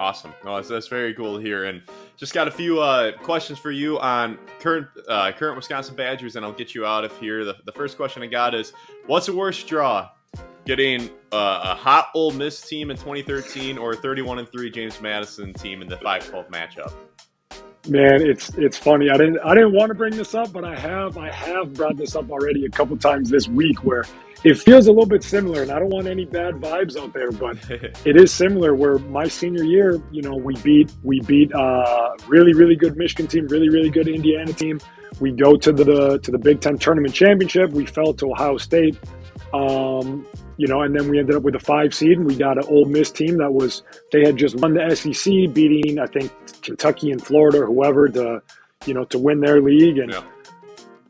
Awesome. No, that's very cool to hear. And just got a few questions for you on current Wisconsin Badgers, and I'll get you out of here. The first question I got is, what's the worst draw? Getting a hot Ole Miss team in 2013 or a 31-3 James Madison team in the 5-12 matchup? Man, it's funny. I didn't want to bring this up, but I have brought this up already a couple times this week where it feels a little bit similar, and I don't want any bad vibes out there, but it is similar. Where my senior year, we beat really, really good Michigan team, really, really good Indiana team. We go to the Big Ten tournament championship. We fell to Ohio State. And then we ended up with a 5 seed, and we got an Ole Miss team they had just won the SEC, beating, I think, Kentucky and Florida or whoever to win their league. And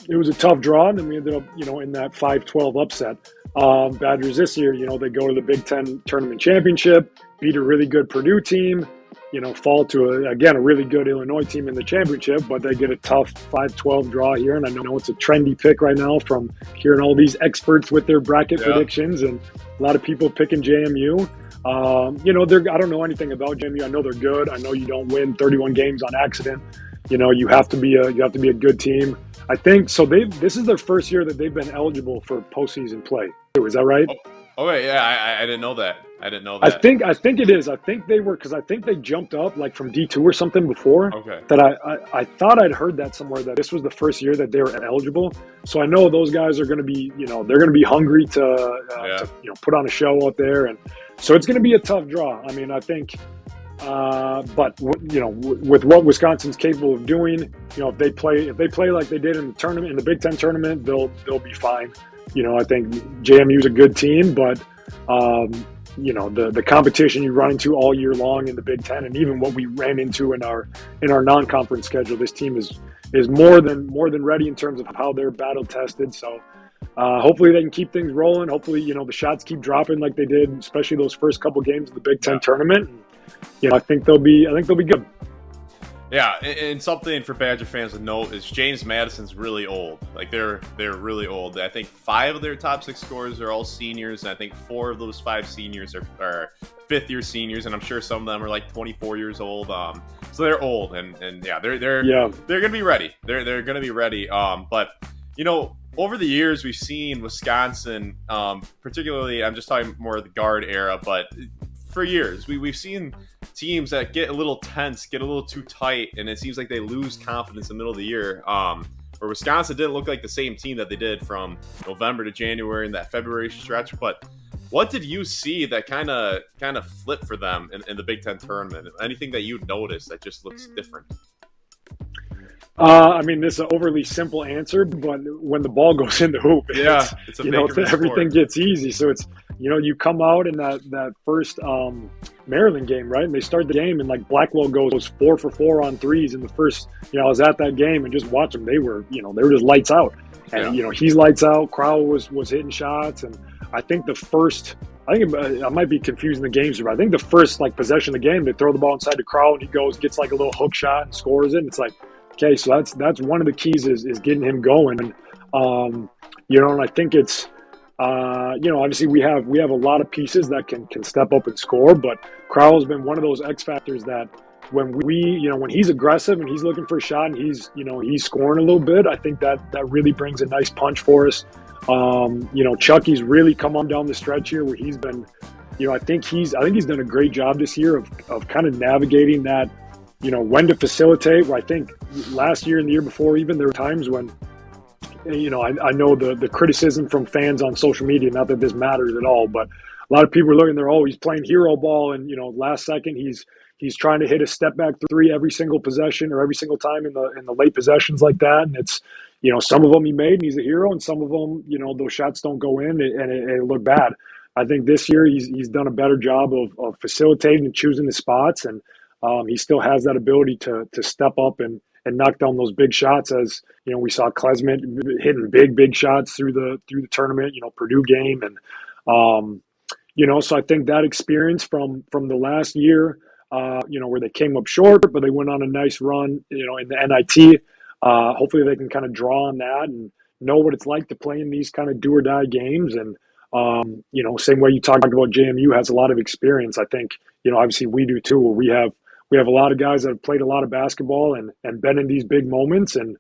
it was a tough draw, and then we ended up, in that 5-12 upset. Badgers this year, they go to the Big Ten tournament championship, beat a really good Purdue team, fall to, a really good Illinois team in the championship, but they get a tough 5-12 draw here. And I know it's a trendy pick right now from hearing all these experts with their bracket predictions, and a lot of people picking JMU. I don't know anything about JMU. I know they're good. I know you don't win 31 games on accident. You have to be a good team. I think so. This is their first year that they've been eligible for postseason play. Is that right? Oh wait, yeah, I didn't know that. I think it is. I think they were, because I think they jumped up like from D2 or something before. Okay. That I thought I'd heard that somewhere, that this was the first year that they were eligible. So I know those guys are going to be, they're going to be hungry to put on a show out there, and so it's going to be a tough draw. I mean, I think. But with what Wisconsin's capable of doing, if they play like they did in the tournament, in the Big Ten tournament, they'll be fine. I think JMU's a good team, but the competition you run into all year long in the Big Ten, and even what we ran into in our non-conference schedule, this team is more than ready in terms of how they're battle tested. So hopefully they can keep things rolling. Hopefully the shots keep dropping like they did, especially those first couple games of the Big Ten tournament. I think they'll be good. Yeah, and something for Badger fans to note is James Madison's really old. Like they're really old. I think 5 of their top 6 scorers are all seniors, and I think 4 of those 5 seniors are fifth-year seniors, and I'm sure some of them are like 24 years old. So they're old, and they're gonna be ready. They're gonna be ready. But over the years we've seen Wisconsin, particularly I'm just talking more of the Gard era, but for years we've seen teams that get a little tense, get a little too tight, and it seems like they lose confidence in the middle of the year. Where Wisconsin didn't look like the same team that they did from November to January in that February stretch. But what did you see that kind of flipped for them in the Big Ten tournament? Anything that you noticed that just looks different? This is an overly simple answer, but when the ball goes in the hoop, it's everything gets easy. So it's, you come out in that first Maryland game, right? And they start the game, and like Blackwell goes 4 for 4 on threes in the first. I was at that game and just watch them. They were just lights out, and he's lights out. Crowell was hitting shots, and I think I might be confusing the games, but I think the first like possession of the game, they throw the ball inside to Crowell, and he gets like a little hook shot and scores it. And it's like, okay, so that's one of the keys is getting him going, and and I think it's. Obviously we have a lot of pieces that can step up and score, but Crowell's been one of those X factors that when when he's aggressive and he's looking for a shot and he's scoring a little bit, I think that really brings a nice punch for us. Chucky's really come on down the stretch here where he's been, I think he's done a great job this year of kind of navigating that, when to facilitate. Where I think last year and the year before, even there were times when, I know the criticism from fans on social media, not that this matters at all, but a lot of people are looking there, he's playing hero ball, and, last second he's trying to hit a step back 3 every single possession or every single time in the late possessions like that. And it's, some of them he made and he's a hero, and some of them, those shots don't go in and it look bad. I think this year he's done a better job of facilitating and choosing the spots, and he still has that ability to step up and knock down those big shots. As we saw Klesmit hitting big shots through the tournament, Purdue game, and so I think that experience from the last year, where they came up short, but they went on a nice run, in the NIT. Hopefully they can kind of draw on that and know what it's like to play in these kind of do or die games. And Same way you talked about JMU has a lot of experience. I think, obviously we do too. We have a lot of guys that have played a lot of basketball and been in these big moments, and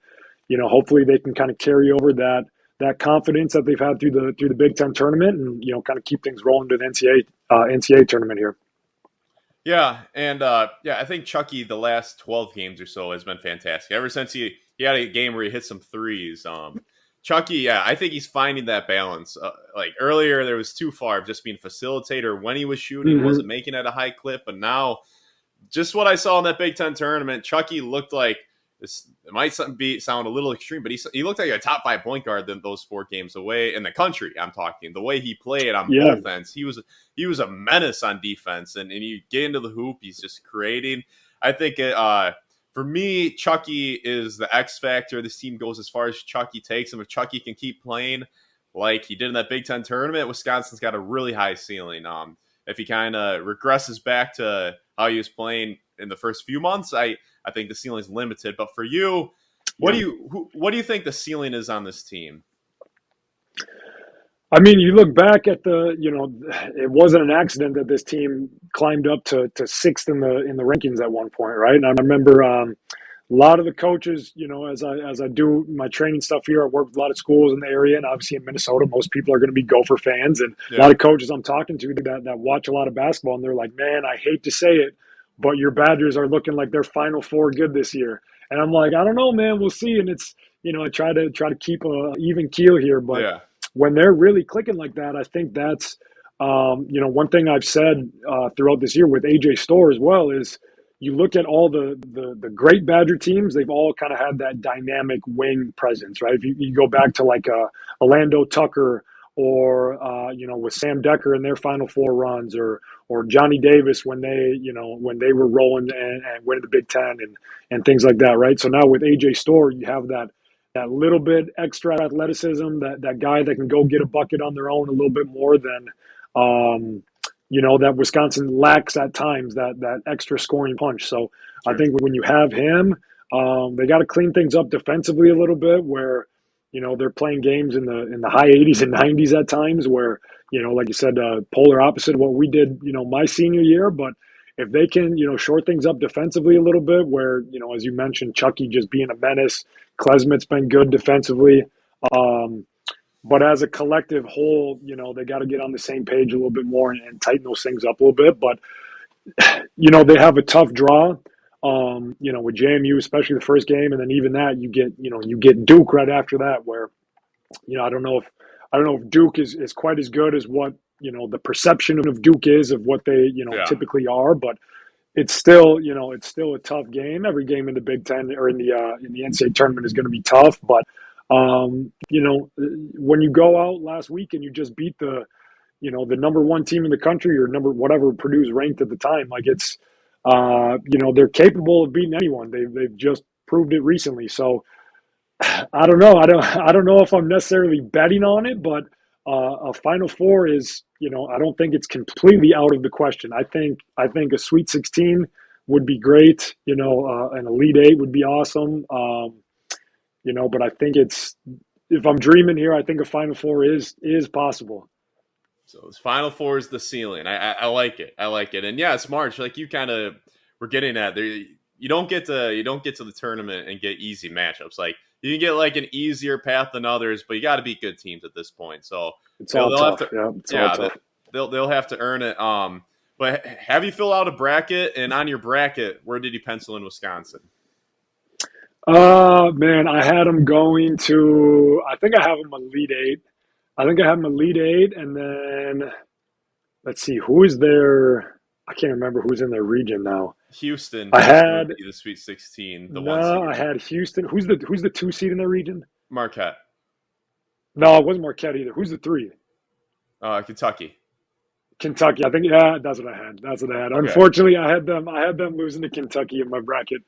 hopefully they can kind of carry over that confidence that they've had through the Big Ten tournament, and kind of keep things rolling to the NCAA tournament here. Yeah, and I think Chucky the last 12 games or so has been fantastic. Ever since he had a game where he hit some threes. Chucky, yeah, I think he's finding that balance. Like earlier, there was too far of just being facilitator when he was shooting, wasn't making it at a high clip, but now, just what I saw in that Big Ten tournament, Chucky looked like this. It might sound a little extreme, but he looked like a top 5 point guard than those 4 games away in the country. I'm talking the way he played on both ends. He was a menace on defense, and you get into the hoop, he's just creating. I think for me, Chucky is the X factor. This team goes as far as Chucky takes him. If Chucky can keep playing like he did in that Big Ten tournament, Wisconsin's got a really high ceiling. If he kind of regresses back to how he was playing in the first few months, I think the ceiling is limited. But for you, what do you think the ceiling is on this team? I mean, you look back at it wasn't an accident that this team climbed up to 6th in the rankings at one point, right? And I remember a lot of the coaches, as I do my training stuff here, I work with a lot of schools in the area, and obviously in Minnesota, most people are going to be Gopher fans, and a lot of coaches I'm talking to that watch a lot of basketball, and they're like, "Man, I hate to say it, but your Badgers are looking like they're Final Four good this year." And I'm like, "I don't know, man. We'll see." And it's I try to keep a even keel here, but when they're really clicking like that, I think that's one thing I've said throughout this year with AJ Storr as well is, you look at all the great Badger teams, they've all kind of had that dynamic wing presence, right? If you go back to like Orlando Tucker, or with Sam Decker in their Final Four runs, or Johnny Davis when they were rolling and winning the Big Ten and things like that, right? So now with AJ Storr, you have that little bit extra athleticism, that guy that can go get a bucket on their own a little bit more than that Wisconsin lacks at times, that extra scoring punch. So sure. I think when you have him, they got to clean things up defensively a little bit, where they're playing games in the high 80s and 90s at times, where like you said, polar opposite of what we did my senior year. But if they can shore things up defensively a little bit, where as you mentioned, Chucky just being a menace, Klesmit's been good defensively. But as a collective whole, they got to get on the same page a little bit more and tighten those things up a little bit. But, they have a tough draw, with JMU, especially the first game. And then even that, you get Duke right after that, where, I don't know if Duke is quite as good as what, the perception of Duke is, of what they, typically are. But it's still a tough game. Every game in the Big Ten or in the NCAA tournament is going to be tough. But, when you go out last week and you just beat the number 1 team in the country, or whatever Purdue's ranked at the time, like it's, they're capable of beating anyone. They've just proved it recently. So I don't know. I don't know if I'm necessarily betting on it, but a Final Four is, I don't think it's completely out of the question. I think a Sweet 16 would be great. An Elite 8 would be awesome. But I think if I'm dreaming here, I think a Final Four is possible. So this Final Four is the ceiling. I like it. I like it. And yeah, it's March. Like you kind of were getting at there. You don't get to the tournament and get easy matchups. Like you can get like an easier path than others, but you got to beat good teams at this point. So they'll have to, they'll have to earn it. But have you filled out a bracket? And on your bracket, where did you pencil in Wisconsin? Man, I had them going to, I think I have them Elite 8. And then let's see, who is there? I can't remember who's in their region now. Houston. I had the Sweet 16. I had Houston. Who's the 2 seed in their region? Marquette. No, it wasn't Marquette either. Who's the 3? Kentucky. I think, that's what I had. Okay. Unfortunately, I had them losing to Kentucky in my bracket.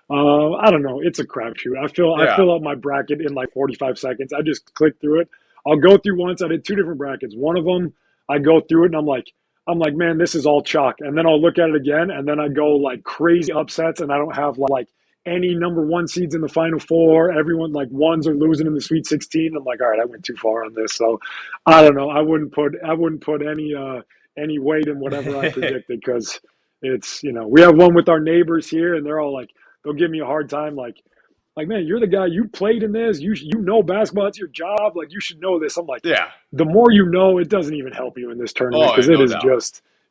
I don't know. It's a crapshoot. I fill out my bracket in like 45 seconds. I just click through it. I'll go through once. I did 2 different brackets. One of them, I go through it and I'm like, man, this is all chalk. And then I'll look at it again, and then I go like crazy upsets, and I don't have like any number one seeds in the Final Four. Everyone like ones are losing in the Sweet 16. I'm like, all right, I went too far on this. So I don't know. I wouldn't put any weight in whatever I predicted because it's we have one with our neighbors here, and they're all like they'll give me a hard time like man, you're the guy, you played in this, you know basketball, it's your job, like you should know this. I'm like, Yeah. the more you know, it doesn't even help you in this tournament Oh, because no doubt.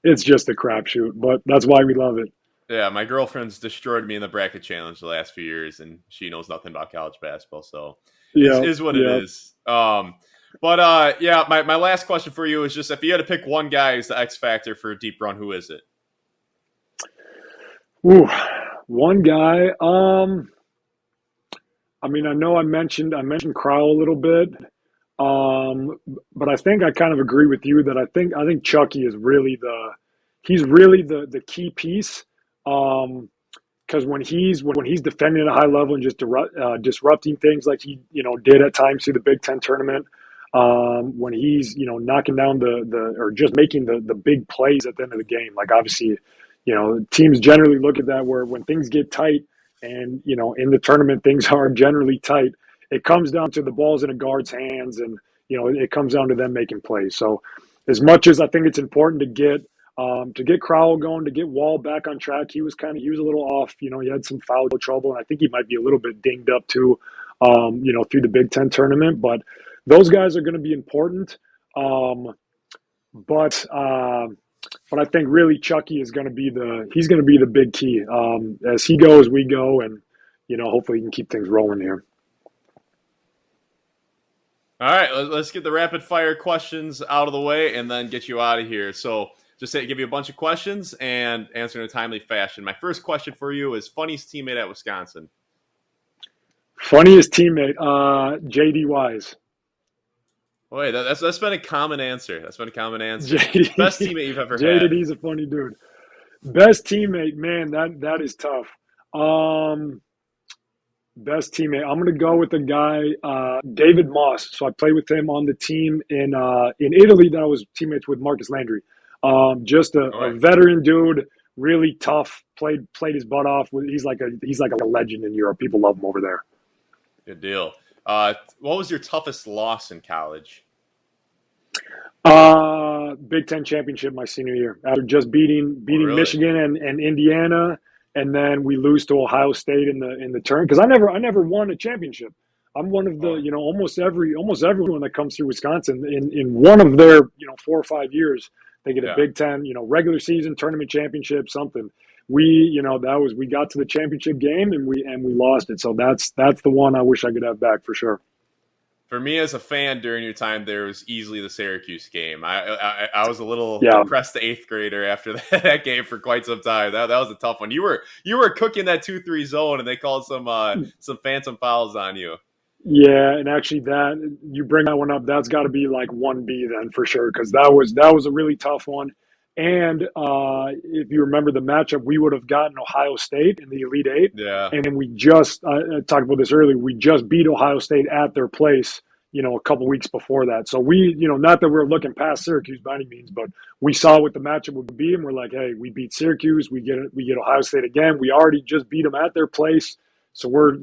it's just a crapshoot. But that's why we love it. Yeah, my girlfriend's destroyed me in the bracket challenge the last few years, and she knows nothing about college basketball, so Yeah, is what it yeah. is. But yeah, my last question for you is just if you had to pick one guy who's the X factor for a deep run, who is it? Ooh, one guy. I mean, I know I mentioned Crowell a little bit. But I think I kind of agree with you that I think Chucky is really the key piece. Because when he's defending at a high level and just disrupting things like he did at times through the Big Ten tournament, when he's knocking down the or just making the big plays at the end of the game, like obviously, teams generally look at that where when things get tight and in the tournament things are generally tight, it comes down to the balls in a guard's hands and it comes down to them making plays. So as much as I think it's important to get Crowell going, to get Wall back on track. He was a little off. He had some foul trouble, and I think he might be a little bit dinged up too. Through the Big Ten tournament, but those guys are going to be important. Um, but I think really Chucky is going to be the big key. As he goes, we go, and hopefully he can keep things rolling here. All right, let's get the rapid fire questions out of the way and then get you out of here. So just give you a bunch of questions and answer in a timely fashion. My first question for you is funniest teammate at Wisconsin. Funniest teammate, JD Wise. Wait, that's been a common answer. That's been a common answer. Best JD, teammate you've ever had. JD's a funny dude. Best teammate, man, that is tough. Um, Best teammate, I'm gonna go with the guy David Moss. So I played with him on the team in Italy that I was teammates with Marcus Landry. Just All a right, veteran dude, really tough. Played his butt off. He's like a legend in Europe. People love him over there. good deal. What was your toughest loss in college? Big Ten championship my senior year after just Oh, beating really? Michigan and Indiana, and then we lose to Ohio State in the turn because I never won a championship. I'm one of the Oh, almost everyone that comes through Wisconsin in one of their 4 or 5 years they get a yeah. Big Ten regular season tournament championship something. We got to the championship game and we lost it. So that's the one I wish I could have back for sure. For me as a fan during your time there was easily the Syracuse game. I was a little Yeah. depressed the eighth grader after that game for quite some time. That was a tough one. You were cooking that 2-3 zone and they called some phantom fouls on you. Yeah, and actually, that you bring that one up, that's got to be like 1B then for sure, because that was a really tough one. And if you remember the matchup, we would have gotten Ohio State in the Elite Eight, Yeah. and then we just I talked about this earlier. We just beat Ohio State at their place, a couple weeks before that. So not that we're looking past Syracuse by any means, but we saw what the matchup would be, and we're like, hey, we beat Syracuse, we get Ohio State again. We already just beat them at their place. So we're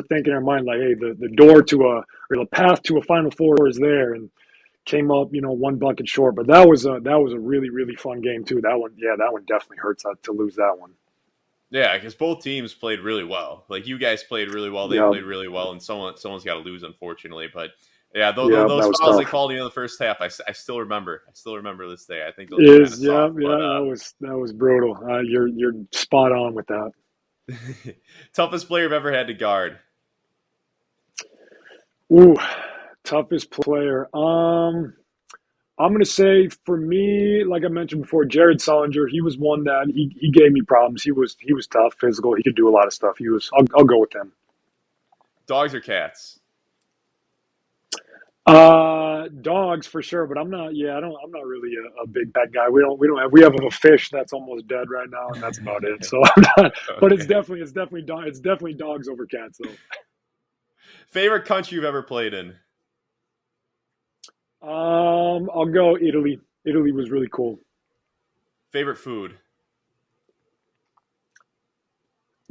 thinking in our mind like, hey, the door to or the path to a Final Four is there, and came up, one bucket short. But that was a really really fun game too. That one definitely hurts to lose that one. Yeah, because both teams played really well. Like you guys played really well, they Yeah, played really well, and someone's got to lose, unfortunately. But yeah, yeah, those that was fouls they tough. called in the first half, I still remember. I still remember this day. I think those were kind of Is yeah, soft, yeah, but that was brutal. You're spot on with that. toughest player I've ever had to guard. Ooh, toughest player. I'm gonna say for me, like I mentioned before, Jared Solinger. He was one that he gave me problems. He was tough, physical. He could do a lot of stuff. I'll go with him. Dogs or cats? Dogs for sure, but I'm not. Yeah, I'm not really a big pet guy. We have a fish that's almost dead right now, and that's about it. So I'm not. But it's Okay. definitely it's definitely dogs over cats though. Favorite country you've ever played in? I'll go Italy. Italy was really cool. Favorite food?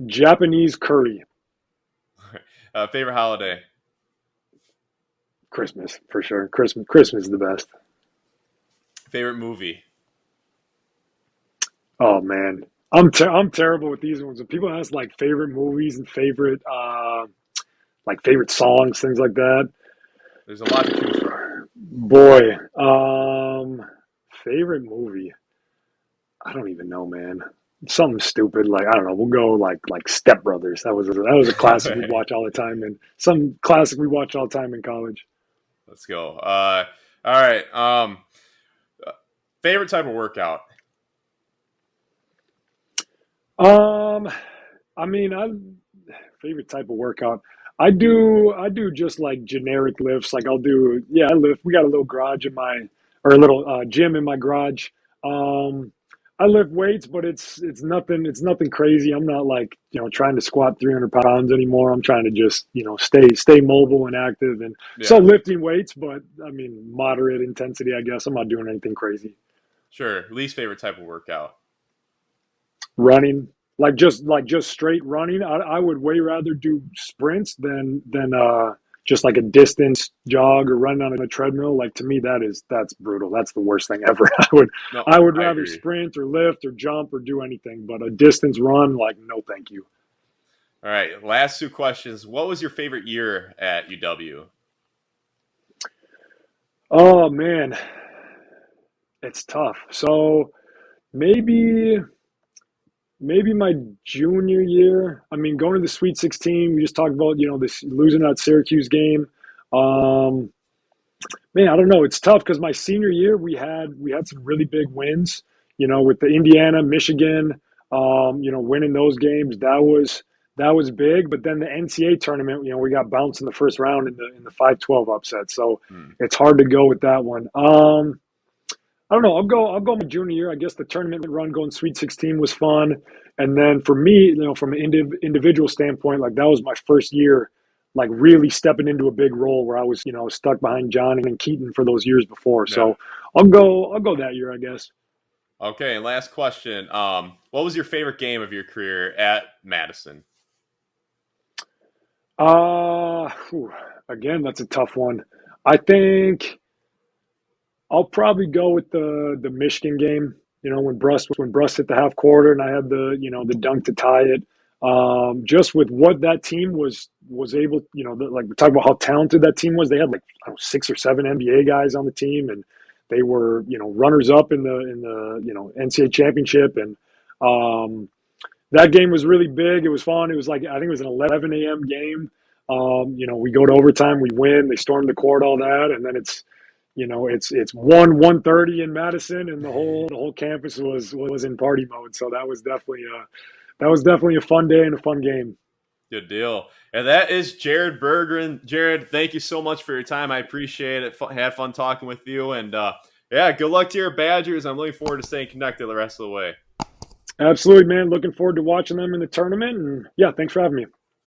Japanese curry. Favorite holiday? Christmas for sure. Christmas is the best. Favorite movie? Oh man, I'm terrible with these ones. When people ask like favorite movies and favorite like favorite songs, things like that. There's a lot to choose from. Boy, favorite movie. I don't even know, man. Something stupid like I don't know. We'll go like Step Brothers. That was a classic we'd watch all the time, and some classic we watched all the time in college. Let's go. All right. Favorite type of workout? Um, I mean, I favorite type of workout. I do just like generic lifts. Like I'll do I lift. We got a little garage in my or a little gym in my garage. Um, I lift weights, but it's nothing crazy. I'm not like trying to squat 300 pounds anymore. I'm trying to just stay mobile and active, and so Yeah, lifting weights, but I mean moderate intensity. I guess I'm not doing anything crazy. sure. Least favorite type of workout? Running, like just straight running. I would way rather do sprints than just like a distance jog or run on a treadmill. Like to me that's brutal. That's the worst thing ever. i would No, i would I rather agree. sprint or lift or jump or do anything, but a distance run, like, no thank you. All right. Last two questions. What was your favorite year at UW? Oh man, it's tough. So maybe maybe my junior year. I mean, going to the Sweet 16. We just talked about this losing that Syracuse game. Um, Man, I don't know. It's tough because my senior year we had some really big wins. With the Indiana, Michigan, winning those games. That was big. But then the NCAA tournament, we got bounced in the first round in the 5-12 upset. So Hmm. it's hard to go with that one. I don't know. I'll go my junior year. I guess the tournament run going Sweet 16 was fun. And then for me, from an individual standpoint, like that was my first year, like really stepping into a big role where I was, stuck behind John and Keaton for those years before. Yeah. So I'll go that year, I guess. Okay. And last question. What was your favorite game of your career at Madison? Whew, again, that's a tough one. I think I'll probably go with the Michigan game. When Bruss hit the half quarter and I had the dunk to tie it. Just with what that team was able, like we talk about how talented that team was. They had like I don't know, 6 or 7 NBA guys on the team, and they were runners up in the NCAA championship, and that game was really big. It was fun. It was like I think it was an 11 a.m. game. We go to overtime, we win. They storm the court, all that, and then it's 1:30 in Madison, and the whole campus was in party mode. So that was definitely a fun day and a fun game. Good deal. And that is Jared Berggren. Jared, thank you so much for your time. I appreciate it. Had fun talking with you. And yeah, good luck to your Badgers. I'm looking forward to staying connected the rest of the way. Absolutely, man. Looking forward to watching them in the tournament. And yeah, thanks for having me.